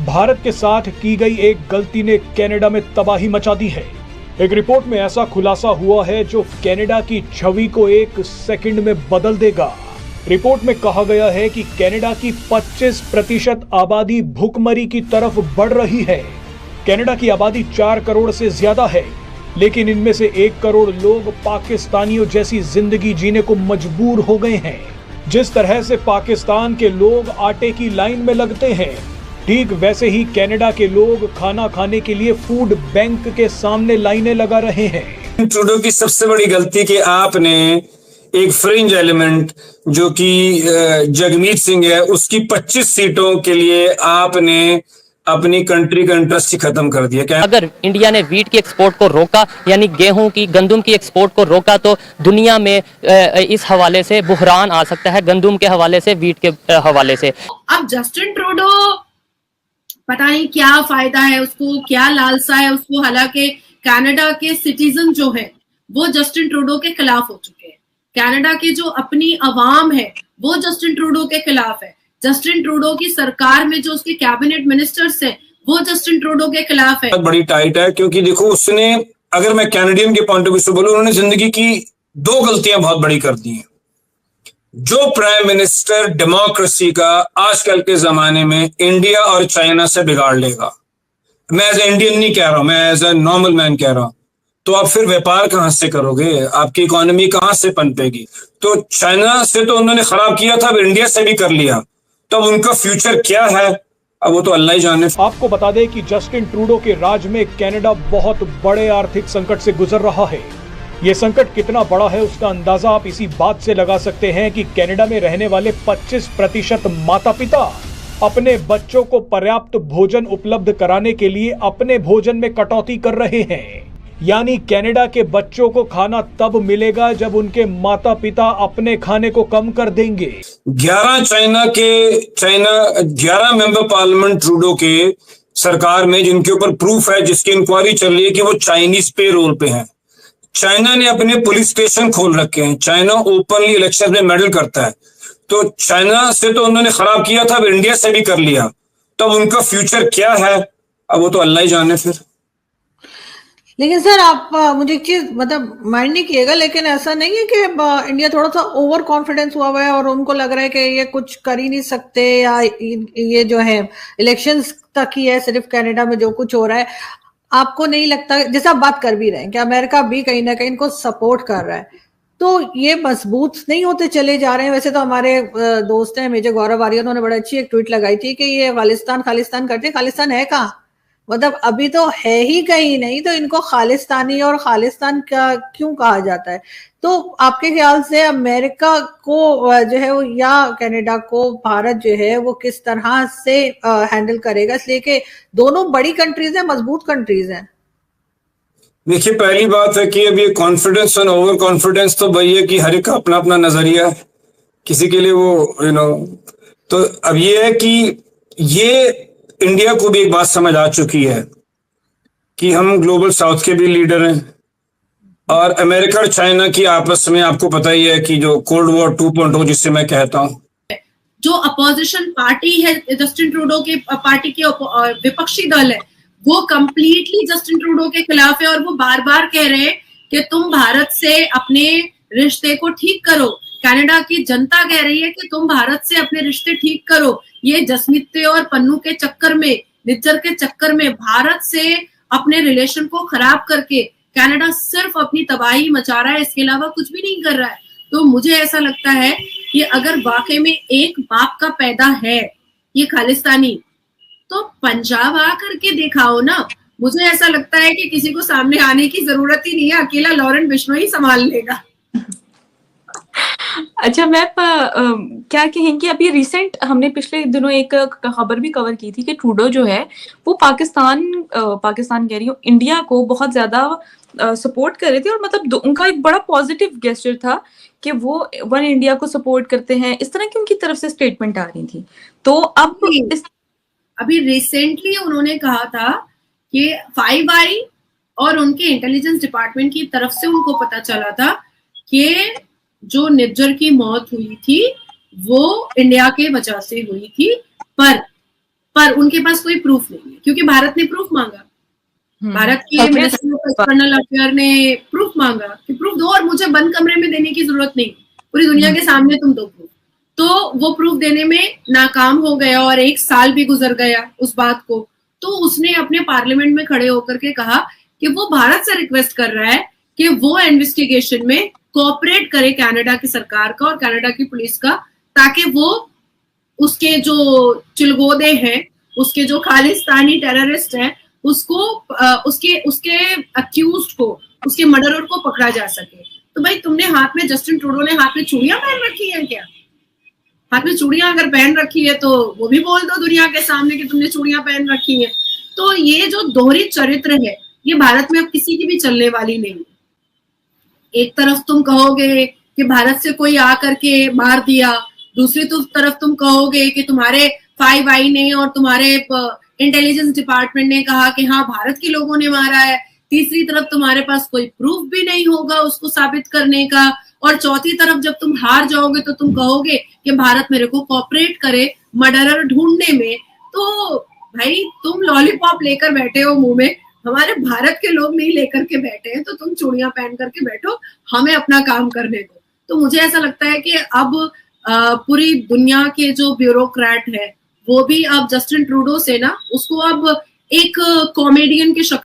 भारत के साथ की गई एक गलती ने कनाडा में तबाही मचा दी है। एक रिपोर्ट में ऐसा खुलासा हुआ है जो कनाडा की छवि को एक सेकंड में बदल देगा। रिपोर्ट में कहा गया है कि कनाडा की 25% आबादी भुखमरी की तरफ बढ़ रही है। कनाडा की आबादी 4 करोड़ से ज्यादा है, लेकिन इनमें से 1 करोड़ लोग पाकिस्तानियों जैसी जिंदगी जीने को मजबूर हो गए हैं। जिस तरह से पाकिस्तान के लोग आटे की लाइन में लगते हैं, ठीक वैसे ही कनाडा के लोग खाना खाने के लिए फूड बैंक के सामने लाइनें लगा रहे हैं। ट्रूडो की सबसे बड़ी गलती कि आपने एक फ्रिंज एलिमेंट जो कि जगमीत सिंह है, उसकी 25 सीटों के लिए आपने अपनी कंट्री का इंटरेस्ट ही खत्म कर दिया। अगर इंडिया ने वीट की एक्सपोर्ट को रोका, यानी गेहूं की, गंदम की एक्सपोर्ट को रोका, तो दुनिया में इस हवाले से बुहरान आ सकता है, गंदम के हवाले से, वीट के हवाले से। अब जस्टिन ट्रूडो पता नहीं क्या फायदा है उसको, क्या लालसा है उसको, हालांकि कनाडा के सिटीजन जो है वो जस्टिन ट्रूडो के खिलाफ हो चुके हैं। कनाडा की जो अपनी अवाम है वो जस्टिन ट्रूडो के खिलाफ है। जस्टिन ट्रूडो की सरकार में जो उसके कैबिनेट मिनिस्टर्स हैं वो जस्टिन ट्रूडो के खिलाफ है। बड़ी टाइट है, क्योंकि देखो उसने, अगर मैं कैनेडियन के पॉइंट ऑफ व्यू से बोलूं, उन्होंने जिंदगी की 2 गलतियां बहुत बड़ी कर दी हैं। जो प्राइम मिनिस्टर डेमोक्रेसी का आजकल के जमाने में इंडिया और चाइना से बिगाड़ लेगा, मैं एज ए इंडियन नहीं कह रहा हूं, मैं एज ए नॉर्मल मैन कह रहा हूं, तो आप फिर व्यापार कहां से करोगे, आपकी इकोनॉमी कहां से पनपेगी। तो चाइना से तो उन्होंने खराब किया था, अब इंडिया से भी कर लिया, तो अब उनका फ्यूचर क्या है अब वो तो अल्लाह ही जाने। आपको बता दें कि जस्टिन ट्रूडो के राज में कनाडा बहुत बड़े आर्थिक संकट से गुजर रहा है। ये संकट कितना बड़ा है उसका अंदाजा आप इसी बात से लगा सकते हैं कि कनाडा में रहने वाले 25% माता पिता अपने बच्चों को पर्याप्त भोजन उपलब्ध कराने के लिए अपने भोजन में कटौती कर रहे हैं। यानी कनाडा के बच्चों को खाना तब मिलेगा जब उनके माता पिता अपने खाने को कम कर देंगे। 11 मेंबर पार्लियामेंट ट्रूडो के सरकार में, जिनके ऊपर प्रूफ है, जिसकी इंक्वायरी चल रही है कि वो चाइनीज पे रोल पे हैं। चाइना ने अपने पुलिस स्टेशन खोल रखे हैं। चाइना ओपनली इलेक्शन में मेडल करता है, तो चाइना से तो उन्होंने खराब किया था, अब इंडिया से भी कर लिया, तो अब उनका फ्यूचर क्या है अब वो तो अल्लाह ही जाने फिर। लेकिन सर आप मुझे एक चीज मतलब माइंड नहीं किएगा, लेकिन ऐसा नहीं है कि इंडिया थोड़ा सा ओवर कॉन्फिडेंस हुआ है और उनको लग रहा है कि ये कुछ कर ही नहीं सकते, या ये जो है इलेक्शंस तक ही है सिर्फ कनाडा में जो कुछ हो रहा है। आपको नहीं लगता, जैसा आप बात कर भी रहे हैं कि अमेरिका भी कहीं ना कहीं इनको सपोर्ट कर रहा है, तो ये मजबूत नहीं होते चले जा रहे हैं? वैसे तो हमारे दोस्त हैं मेजर गौरव आर्य, उन्होंने बड़ी अच्छी एक ट्वीट लगाई थी कि ये खालिस्तान खालिस्तान करते, खालिस्तान है कहाँ, मतलब अभी तो है ही कहीं नहीं, तो इनको खालिस्तानी और खालिस्तान का क्यों कहा जाता है? तो आपके ख्याल से अमेरिका को जो है वो या कनाडा को भारत जो है वो किस तरह से हैंडल करेगा, इसलिए कि दोनों बड़ी कंट्रीज हैं, मजबूत कंट्रीज हैं? देखिए, पहली बात है कि अब ये कॉन्फिडेंस और ओवर कॉन्फिडेंस तो भाई है कि हर एक का अपना अपना नजरिया है, किसी के लिए वो तो अब ये है कि ये इंडिया को भी एक बात समझ आ चुकी है कि हम ग्लोबल साउथ के भी लीडर हैं, और अमेरिका और चाइना की आपस में आपको पता ही है कि जो कोल्ड वॉर 2.0 जिससे मैं कहता हूं, जो अपोजिशन पार्टी है जस्टिन ट्रूडो के पार्टी के विपक्षी दल है वो कंप्लीटली जस्टिन ट्रूडो के खिलाफ है, और वो बार बार कह रहे हैं कि तुम भारत से अपने रिश्ते को ठीक करो। कनाडा की जनता कह रही है कि तुम भारत से अपने रिश्ते ठीक करो। ये जसमिते और पन्नू के चक्कर में, निज्जर के चक्कर में, भारत से अपने रिलेशन को खराब करके कनाडा सिर्फ अपनी तबाही मचा रहा है, इसके अलावा कुछ भी नहीं कर रहा है। तो मुझे ऐसा लगता है कि अगर वाकई में एक बाप का पैदा है ये खालिस्तानी, तो पंजाब आ करके दिखाओ ना। मुझे ऐसा लगता है कि किसी को सामने आने की जरूरत ही नहीं है, अकेला लॉरेंट बिश्नोई ही संभाल लेगा। अच्छा मैम, क्या कहेंगे, अभी रिसेंट हमने पिछले दिनों एक खबर भी कवर की थी कि ट्रूडो जो है वो पाकिस्तान कह रही हूँ, इंडिया को बहुत ज्यादा सपोर्ट कर रहे थे, और मतलब उनका एक बड़ा पॉजिटिव गेस्चर था कि वो वन इंडिया को सपोर्ट करते हैं, इस तरह की उनकी तरफ से स्टेटमेंट आ रही थी। तो अब अभी रिसेंटली उन्होंने कहा था कि 5 आई और उनके इंटेलिजेंस डिपार्टमेंट की तरफ से उनको पता चला था कि जो निज्जर की मौत हुई थी वो इंडिया के वजह से हुई थी, पर पर उनके पास कोई प्रूफ नहीं है, क्योंकि भारत ने प्रूफ मांगा। भारत के मिनिस्टर ऑफ एक्सटर्नल अफेयर ने प्रूफ मांगा कि प्रूफ दो, और मुझे बंद कमरे में देने की जरूरत नहीं, पूरी दुनिया के सामने तुम दो प्रूफ। तो वो प्रूफ देने में नाकाम हो गया और 1 साल भी गुजर गया उस बात को। तो उसने अपने पार्लियामेंट में खड़े होकर के कहा कि वो भारत से रिक्वेस्ट कर रहा है कि वो इन्वेस्टिगेशन में कोऑपरेट करे कनाडा की सरकार का और कनाडा की पुलिस का, ताकि वो उसके जो चिलगोदे हैं, उसके जो खालिस्तानी टेररिस्ट हैं, उसको उसके अक्यूज्ड को, उसके मर्डरर को पकड़ा जा सके। तो भाई तुमने हाथ में, जस्टिन ट्रूडो ने हाथ में चूड़ियां पहन रखी हैं क्या? हाथ में चूड़ियां अगर पहन रखी है तो वो भी बोल दो दुनिया के सामने कि तुमने चूड़ियां पहन रखी हैं। तो ये जो दोहरी चरित्र है, ये भारत में अब किसी की भी चलने वाली नहीं है। एक तरफ तुम कहोगे कि भारत से कोई आकर के मार दिया, दूसरी तरफ तुम कहोगे कि तुम्हारे 5 आई ने और तुम्हारे इंटेलिजेंस डिपार्टमेंट ने कहा कि हाँ भारत के लोगों ने मारा है। तीसरी तरफ तुम्हारे पास कोई प्रूफ भी नहीं होगा उसको साबित करने का, और चौथी तरफ जब तुम हार जाओगे तो तुम कहोगे कि भारत मेरे को कोऑपरेट करे मर्डरर ढूंढने में। तो भाई तुम लॉलीपॉप लेकर बैठे हो मुंह में, हमारे भारत के लोग नहीं लेकर के बैठे हैं, तो तुम चूड़ियां पहन करके बैठो, हमें अपना काम करने दो। तो मुझे ऐसा लगता है कि अब पूरी दुनिया के जो ब्यूरोक्रेट है वो भी अब जस्टिन ट्रूडो से ना, उसको अब एक कॉमेडियन की शक्ल